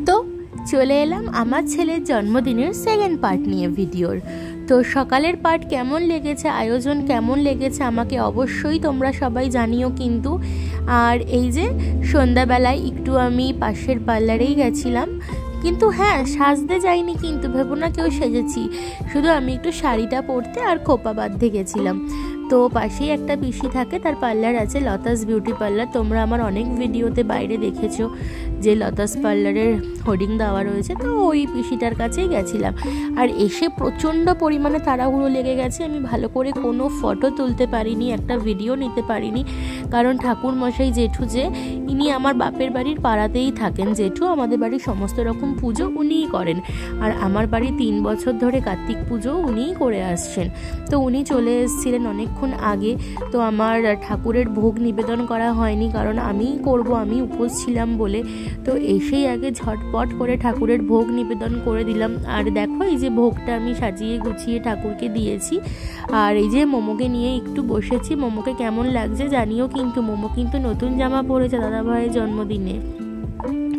তো চলে এলাম আমার ছেলের জন্মদিনের সেকেন্ড পার্ট নিয়ে ভিডিওর। তো সকালের পার্ট কেমন লেগেছে, আয়োজন কেমন লেগেছে আমাকে অবশ্যই তোমরা সবাই জানিও কিন্তু। আর এই যে সন্ধ্যাবেলায় একটু আমি পাশের পার্লারেই গেছিলাম, কিন্তু হ্যাঁ সাজতে যাইনি, কিন্তু ভেবো না কেউ সেজেছি, শুধু আমি একটু শাড়িটা পরতে আর খোপা বাঁধতে গেছিলাম। তো পাশেই একটা পিসি থাকে, তার পার্লার আছে লতাস বিউটি পার্লার। তোমরা আমার অনেক ভিডিওতে বাইরে দেখেছো যে লতাস পার্লারের হোর্ডিং দেওয়া রয়েছে, তো ওই পিসিটার কাছেই গেছিলাম। আর এসে প্রচণ্ড পরিমাণে তাড়াহুড়ো লেগে গেছে, আমি ভালো করে কোনো ফটো তুলতে পারিনি, একটা ভিডিও নিতে পারিনি, কারণ ঠাকুরমশাই জেঠু যে ইনি আমার বাপের বাড়ির পাড়াতেই থাকেন। জেঠু আমাদের বাড়ির সমস্ত রকম পুজো উনিই করেন, আর আমার বাড়ি 3 বছর ধরে কার্তিক পুজো উনিই করে আসছেন। তো উনি চলে এসেছিলেন অনেকক্ষণ আগে। তো আমার ঠাকুরের ভোগ নিবেদন করা হয়নি, কারণ আমিই করব, আমি উপোস ছিলাম বলে। তো এসেই আগে ঝটপট করে ঠাকুরের ভোগ নিবেদন করে দিলাম। আর দেখো এই যে ভোগটা আমি সাজিয়ে গুছিয়ে ঠাকুরকে দিয়েছি। আর এই যে মোমোকে নিয়ে একটু বসেছি, মোমোকে কেমন লাগছে জানিও কিন্তু। মোমো কিন্তু নতুন জামা পরেছে দাদাভাইয়ের জন্মদিনে,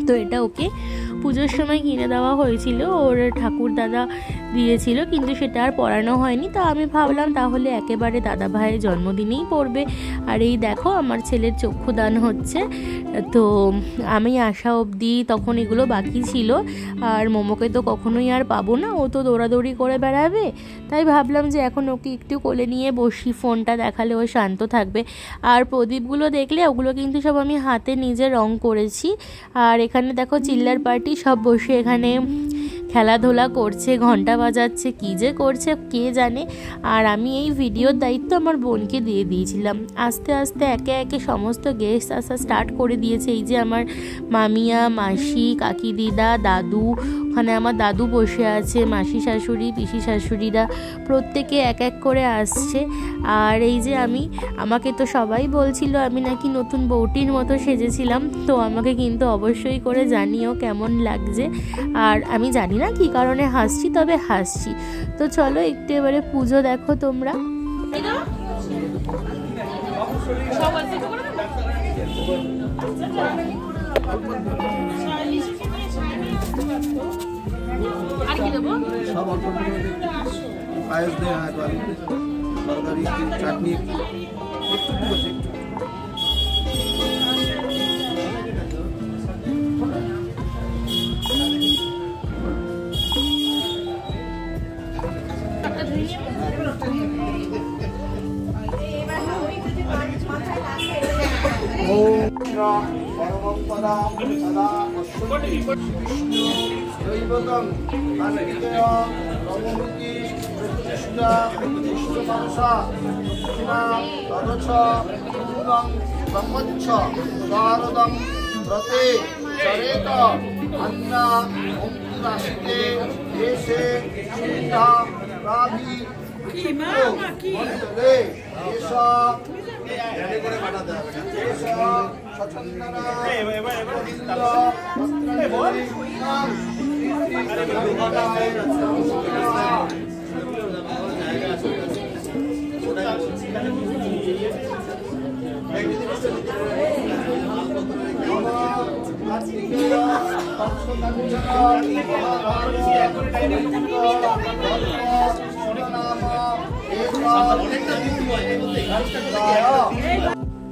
তো এটা ওকে পুজোর সময় কিনে দেওয়া হয়েছিল, ওর ঠাকুর দাদা দিয়েছিল, কিন্তু সেটা আর পরানো হয়নি। তো আমি ভাবলাম তাহলে একেবারে দাদা ভাইয়ের জন্মদিনেই পরবে। আর এই দেখো আমার ছেলের চক্ষুদান হচ্ছে। তো আমি আসা অবধি তখন এগুলো বাকি ছিল, আর মোমোকে তো কখনোই আর পাবো না, ও তো দৌড়াদৌড়ি করে বেড়াবে। তাই ভাবলাম যে এখন ওকে একটু কোলে নিয়ে বসি, ফোনটা দেখালে ও শান্ত থাকবে। আর প্রদীপগুলো দেখলে ওগুলো কিন্তু সব আমি হাতে নিজে রং করেছি। আর এখানে দেখো চিল্লার পার্টি সব বসে এখানে খেলাধুলা করছে, ঘন্টা বাজাচ্ছে, কী যে করছে কে জানে। আর আমি এই ভিডিওর দায়িত্ব আমার বোনকে দিয়ে দিয়েছিলাম। আস্তে আস্তে একে একে সমস্ত গেস্ট আসা স্টার্ট করে দিয়েছে। এই যে আমার মামিয়া, মাসি, কাকি দিদা, দাদু, ওখানে আমার দাদু বসে আছে, মাসি শাশুড়ি, পিসি শাশুড়িরা প্রত্যেকে এক এক করে আসছে। আর এই যে আমাকে তো সবাই বলছিল আমি নাকি নতুন বউটির মতো সেজেছিলাম, তো আমাকে কিন্তু অবশ্যই করে জানিও কেমন লাগছে। আর আমি জানি না কি কারণে হাসছি, তবে হাসছি। তো চলো একটু এবারে পুজো দেখো তোমরা। আর কি দেবো? সব অল্প পায়েস দেয়, তরকারি, চাটনি একটু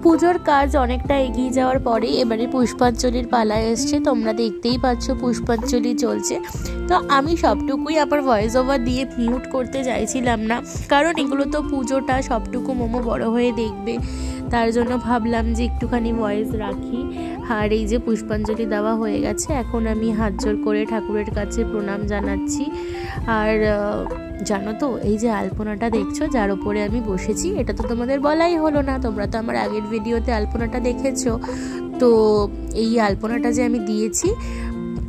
পুজোর কাজ অনেকটা এগিয়ে যাওয়ার পরে এবারে পুষ্পাঞ্জলির পালা এসছে। তোমরা দেখতেই পাচ্ছ পুষ্পাঞ্জলি চলছে। তো আমি সবটুকুই আমার ভয়েস ওভার দিয়ে মিউট করতে চাইছিলাম না, কারণ এগুলো তো পুজোটা, সবটুকু মোমো বড় হয়ে দেখবে, তার জন্য ভাবলাম যে একটুখানি ভয়েস রাখি। আর এই যে পুষ্পাঞ্জলি দেওয়া হয়ে গেছে, এখন আমি হাত জোর করে ঠাকুরের কাছে প্রণাম জানাচ্ছি। আর জানো তো এই যে আলপনাটা দেখছো যার ওপরে আমি বসেছি, এটা তো তোমাদের বলাই হলো না, তোমরা তো আমার আগের ভিডিওতে আলপনাটা দেখেছো। তো এই আলপনাটা যে আমি দিয়েছি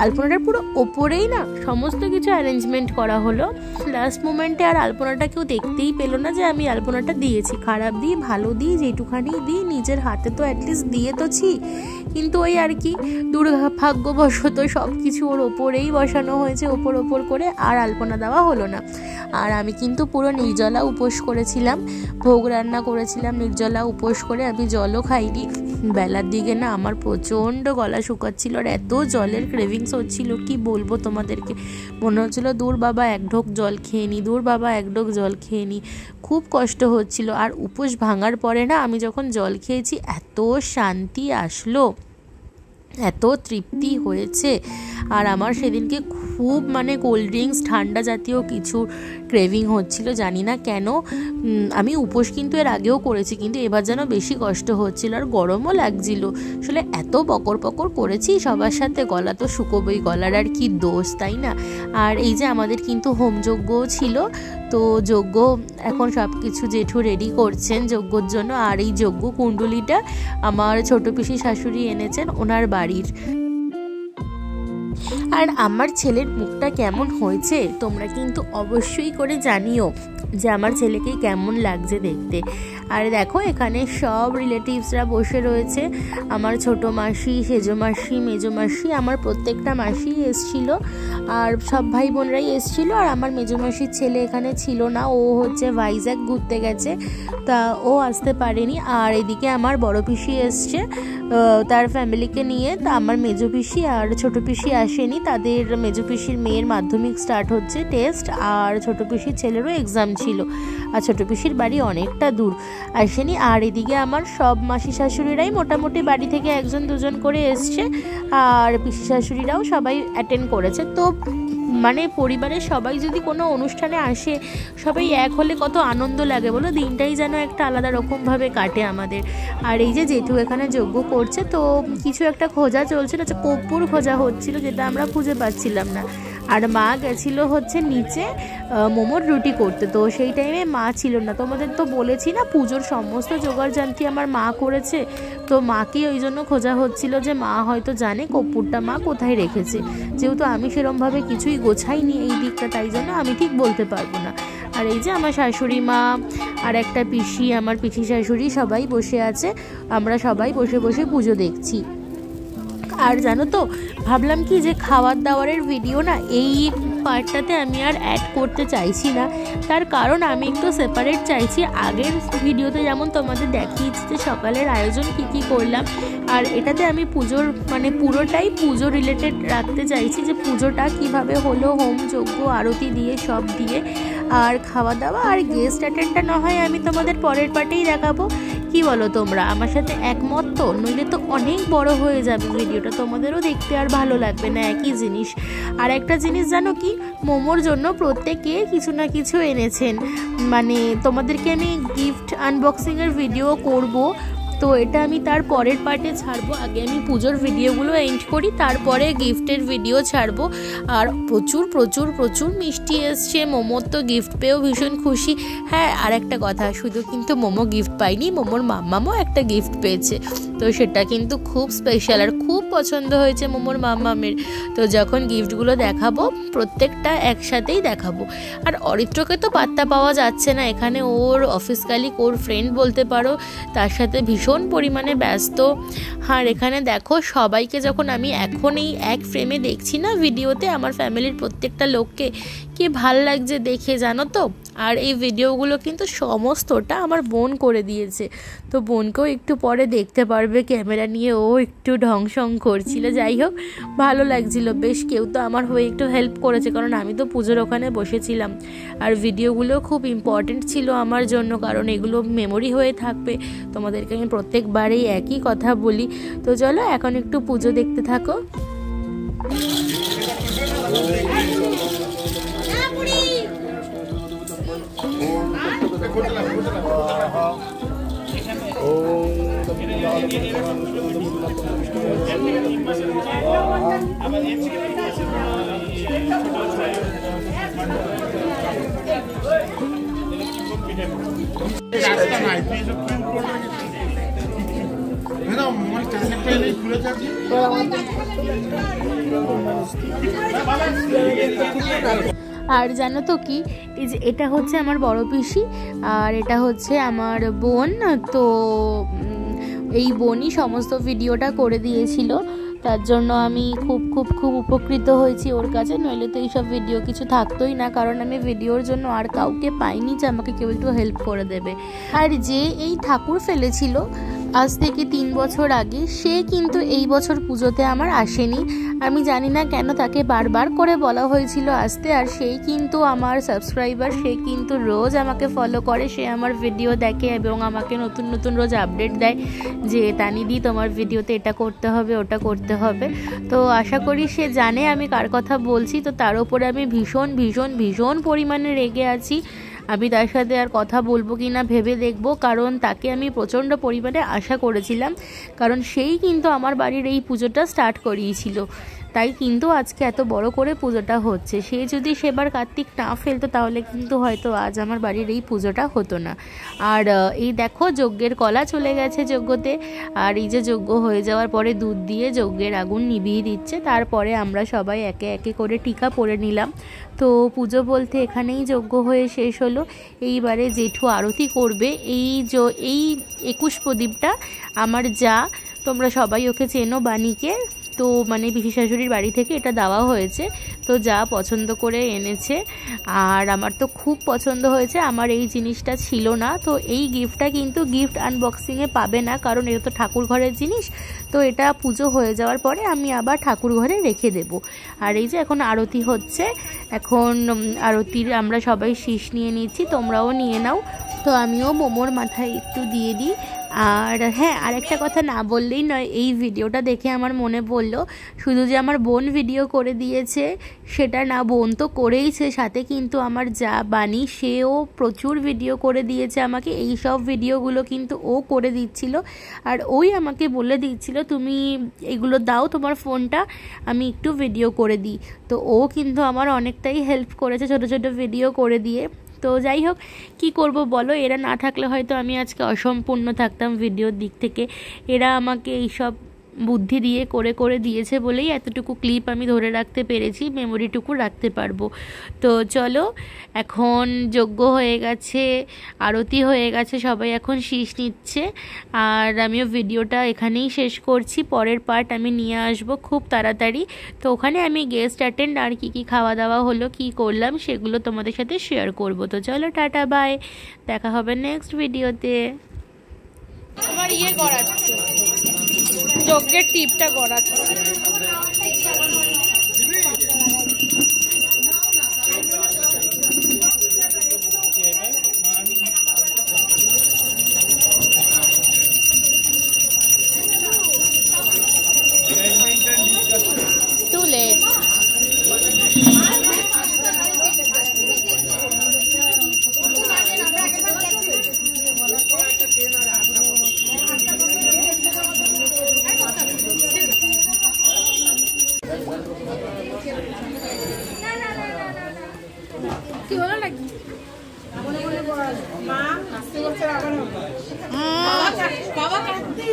আলপনাটার পুরো ওপরেই না সমস্ত কিছু অ্যারেঞ্জমেন্ট করা হলো। লাস্ট মোমেন্টে আর আলপনাটা কেউ দেখতেই পেলো না যে আমি আলপনাটা দিয়েছি। খারাপ দিই ভালো দিই যেটুখানি দিই নিজের হাতে তো অ্যাটলিস্ট দিয়ে তোছি, কিন্তু ওই আর কি দুর্ভাগ্যবশত সব কিছু ওর ওপরেই বসানো হয়েছে, ওপর করে, আর আলপনা দেওয়া হলো না। আর আমি কিন্তু পুরো নির্জলা উপোস করেছিলাম, ভোগ রান্না করেছিলাম নির্জলা উপোস করে, আমি জলও খাইনি। বেলার দিকে না আমার প্রচণ্ড গলা শুকাচ্ছিল আর এত জলের ক্রেভিংস হচ্ছিল কি বলবো তোমাদেরকে। মনে হচ্ছিল দূর বাবা এক ঢোক জল খেয়ে নি, দূর বাবা এক ঢোক জল খেয়ে নি, খুব কষ্ট হচ্ছিল। আর উপোস ভাঙার পরে না আমি যখন জল খেয়েছি এত শান্তি আসলো, এত তৃপ্তি হয়েছে। আর আমার সেদিনকে খুব মানে কোল্ড ড্রিঙ্কস ঠান্ডা জাতীয় কিছু ক্রেভিং হচ্ছিল, জানি না কেন। আমি উপোস কিন্তু এর আগেও করেছি, কিন্তু এবার যেন বেশি কষ্ট হচ্ছিল আর গরমও লাগছিল। আসলে এত পকর করেছি সবার সাথে, গলা তো শুকোবই, গলার আর কি দোষ, তাই না? আর এই যে আমাদের কিন্তু হোমযজ্ঞও ছিল, তো যজ্ঞ এখন সব কিছু জেঠু রেডি করছেন যজ্ঞর জন্য। আর এই যজ্ঞ কুণ্ডলিটা আমার ছোট পিসি শাশুড়ি এনেছেন ওনার বাড়ির। আর আমার ছেলের মুখটা কেমন হয়েছে তোমরা কিন্তু অবশ্যই করে জানিও যে আমার ছেলেকে কেমন লাগছে দেখতে। আর দেখো এখানে সব রিলেটিভসরা বসে রয়েছে, আমার ছোট মাসি, সেজো মাসি, মেজো মাসি, আমার প্রত্যেকটা মাসি এসছিল আর সব ভাই বোনরাই এসছিল। আর আমার মেজো মাসির ছেলে এখানে ছিল না, ও হচ্ছে ভাইজ্যাক ঘুরতে গেছে, তা ও আসতে পারেনি। আর এদিকে আমার বড় পিসি এসছে তার ফ্যামিলিকে নিয়ে, তা আমার মেজো পিসি আর ছোট পিসি আসেনি, তাদের মেজো পিসির মেয়ের মাধ্যমিক স্টার্ট হচ্ছে টেস্ট, আর ছোট পিসির ছেলেরও এক্সাম ছিল, আর ছোট পিসির বাড়ি অনেকটা দূর, আসেনি। আর এদিকে আমার সব মাসি শাশুড়িরাই মোটামুটি বাড়ি থেকে একজন দুজন করে এসছে, আর পিসি শাশুড়িরাও সবাই অ্যাটেন্ড করেছে। তো মানে পরিবারের সবাই যদি কোনো অনুষ্ঠানে আসে, সবাই এক হলে কত আনন্দ লাগে বলো, দিনটাই যেন একটা আলাদা রকমভাবে কাটে আমাদের। আর এই যে জেঠু এখানে যজ্ঞ করছে, তো কিছু একটা খোঁজা চলছিল, কর্পূর খোঁজা হচ্ছিল, যেটা আমরা খুঁজে পাচ্ছিলাম না। আর মা গেছিল হচ্ছে নিচে মোমোর রুটি করতে, তো সেই টাইমে মা ছিল না। তোমাদের তো বলেছি না পুজোর সমস্ত জোগাড়যন্ত্রী আমার মা করেছে, তো মাকে ওই জন্য খোঁজা হচ্ছিল যে মা হয়তো জানে কর্পূরটা মা কোথায় রেখেছে, যেহেতু আমি সেরমভাবে কিছুই গোছাইনি এই দিকটা, তাই জন্য আমি ঠিক বলতে পারবো না। আর এই যে আমার শাশুড়ি মা আর একটা পিসি, আমার পিসি শাশুড়ি সবাই বসে আছে, আমরা সবাই বসে বসে পুজো দেখছি। আর জানো তো ভাবলাম কি যে খাবার দাবারের ভিডিও না এই পার্টটাতে আমি আর অ্যাড করতে চাইছি না, তার কারণ আমি একটু সেপারেট চাইছি। আগের ভিডিওতে যেমন তোমাদের দেখিয়েছি যে সকালের আয়োজন কী করলাম, আর এটাতে আমি পুজোর মানে পুরোটাই পুজো রিলেটেড রাখতে চাইছি, যে পুজোটা কিভাবে হলো, হোম যজ্ঞ আরতি দিয়ে সব দিয়ে, আর খাওয়া দাওয়া আর গেস্ট অ্যাটেন্ডটা না হয় আমি তোমাদের পরের পার্টেই দেখাবো। কি বলো তোমরা আমার সাথে একমত তো? নইলে তো অনেক বড় হয়ে যাবে ভিডিওটা, তোমাদেরও দেখতে আর ভালো লাগবে না একই জিনিস। আর একটা জিনিস জানো কি, মোমোর জন্য প্রত্যেকে কিছু না কিছু এনেছেন, মানে তোমাদেরকে আমি গিফট আনবক্সিংয়ের ভিডিও করব, তো এটা আমি তার পরের পার্টে ছাড়বো। আগে আমি পুজোর ভিডিওগুলো এন্ড করি, তারপরে গিফটের ভিডিও ছাড়বো। আর প্রচুর প্রচুর প্রচুর মিষ্টি এসছে, মোমোর তো গিফট পেয়েও ভীষণ খুশি। হ্যাঁ, আর একটা কথা, শুধু কিন্তু মোমো গিফট পাইনি, মোমোর মাম্মামও একটা গিফট পেয়েছে, তো সেটা কিন্তু খুব স্পেশাল আর খুব পছন্দ হয়েছে মোমোর মাম্মামের। তো যখন গিফটগুলো দেখাবো প্রত্যেকটা একসাথেই দেখাবো। আর অরিত্রকে তো পাত্তা পাওয়া যাচ্ছে না এখানে, ওর অফিস কালিক, ওর ফ্রেন্ড বলতে পারো, তার সাথে ভীষণ পরিমাণে ব্যস্ত। আর এখানে দেখো সবাইকে যখন আমি এখন এই এক ফ্রেমে দেখছি না ভিডিওতে, আমার ফ্যামিলির প্রত্যেকটা লোককে কি ভাল লাগছে দেখে, জানো তো। আর এই ভিডিওগুলো কিন্তু সমস্তটা আমার বোন করে দিয়েছে, তো বোনকেও একটু পরে দেখতে পারবে ক্যামেরা নিয়ে, ও একটু ঢংসং করছিল। যাই হোক, ভালো লাগছিল বেশ, কেউ তো আমার হয়ে একটু হেল্প করেছে, কারণ আমি তো পুজোর ওখানে বসেছিলাম। আর ভিডিওগুলো খুব ইম্পর্টেন্ট ছিল আমার জন্য, কারণ এগুলো মেমোরি হয়ে থাকবে। তোমাদেরকে আমি প্রত্যেকবারেই একই কথা বলি। তো চলো এখন একটু পুজো দেখতে থাকো। আর জানো তো কি, এই যে এটা হচ্ছে আমার বড় পিসি আর এটা হচ্ছে আমার বোন। তো এই বোনই সমস্ত ভিডিওটা করে দিয়েছিল, তার জন্য আমি খুব খুব খুব উপকৃত হয়েছি ওর কাছে। নইলে তো এইসব ভিডিও কিছু থাকতোই না, কারণ আমি ভিডিওর জন্য আর কাউকে পাইনি যে আমাকে কেউ একটু হেল্প করে দেবে। আর যে এই ঠাকুর ফেলেছিল আজ থেকে 3 বছর আগে, সে কিন্তু এই বছর পুজোতে আমার আসেনি। আমি জানি না কেন, তাকে বারবার করে বলা হয়েছিল আসতে। আর সেই কিন্তু আমার সাবস্ক্রাইবার, সে কিন্তু রোজ আমাকে ফলো করে, সে আমার ভিডিও দেখে এবং আমাকে নতুন নতুন রোজ আপডেট দেয় যে তানিদি তোমার ভিডিওতে এটা করতে হবে, ওটা করতে হবে। তো আশা করি সে জানে আমি কার কথা বলছি। তো তার উপরে আমি ভীষণ ভীষণ ভীষণ পরিমাণে রেগে আছি। আমি তার সাথে আর কথা বলবো কি না ভেবে দেখবো, কারণ তাকে আমি প্রচণ্ড পরিমাণে আশা করেছিলাম, কারণ সেই কিন্তু আমার বাড়ির এই পুজোটা স্টার্ট করিয়েছিল। তাই কিন্তু আজকে এত বড় করে পুজোটা হচ্ছে। সে যদি সেবার কার্তিক না ফেলতো তাহলে কিন্তু হয়তো আজ আমার বাড়ির এই পুজোটা হতো না। আর এই দেখো যজ্ঞের কলা চলে গেছে যজ্ঞতে। আর এই যে যজ্ঞ হয়ে যাওয়ার পরে দুধ দিয়ে যজ্ঞের আগুন নিভিয়ে দিচ্ছে। তারপরে আমরা সবাই একে একে করে টিকা পরে নিলাম। তো পুজো বলতে এখানেই যজ্ঞ হয়ে শেষ হলো। এইবারে জেঠু আরতি করবে। এই 21 প্রদীপটা আমার যা, তোমরা সবাই ওকে চেনো, বাণীকে। তো মানে পিসি শাশুড়ির বাড়ি থেকে এটা দেওয়া হয়েছে। তো যা পছন্দ করে এনেছে, আর আমার তো খুব পছন্দ হয়েছে। আমার এই জিনিসটা ছিল না, তো এই গিফটটা কিন্তু গিফট আনবক্সিংয়ে পাবে না, কারণ এটা তো ঠাকুর ঘরের জিনিস। তো এটা পুজো হয়ে যাওয়ার পরে আমি আবার ঠাকুর ঘরে রেখে দেব। আর এই যে এখন আরতি হচ্ছে, এখন আরতির আমরা সবাই শীষ নিয়ে নিচ্ছি, তোমরাও নিয়ে নাও। তো আমিও মোমোর মাথায় একটু দিয়ে দিই। আর হ্যাঁ, আরেকটা কথা না বললেই নয়, এই ভিডিওটা দেখে আমার মনে পড়লো, শুধু যে আমার বোন ভিডিও করে দিয়েছে সেটা না, বোন তো করেইছে, সাথে কিন্তু আমার যা বানি, সেও প্রচুর ভিডিও করে দিয়েছে আমাকে। এই সব ভিডিওগুলো কিন্তু ও করে দিচ্ছিল, আর ওই আমাকে বলে দিচ্ছিল তুমি এগুলো দাও তোমার ফোনটা, আমি একটু ভিডিও করে দিই। তো ও কিন্তু আমার অনেকটাই হেল্প করেছে ছোটো ছোটো ভিডিও করে দিয়ে। তো যাই হোক, কি করব বলো, এরা না থাকলে হয়তো আমি আজকে অসম্পূর্ণ থাকতাম ভিডিওর দিক থেকে। এরা আমাকে এইসব বুদ্ধি দিয়ে করে দিয়েছে বলেই এতটুকু ক্লিপ আমি ধরে রাখতে পেরেছি, মেমোরিটুকু রাখতে পারবো। তো চলো, এখন যজ্ঞ হয়ে গেছে, আরতি হয়ে গেছে, সবাই এখন শীষ নিচ্ছে। আর আমিও ভিডিওটা এখানেই শেষ করছি, পরের পার্ট আমি নিয়ে আসবো খুব তাড়াতাড়ি। তো ওখানে আমি গেস্ট অ্যাটেন্ড আর কি খাওয়া দাওয়া হলো, কি করলাম, সেগুলো তোমাদের সাথে শেয়ার করব। তো চলো, টাটা বাই, দেখা হবে নেক্সট ভিডিওতে। আমার করাচ্ছে, যজ্ঞের টিপটা করাচ্ছে। Too late. কি হলো নাকি? মা আসতে বলছে, বাবা কাঁদতি।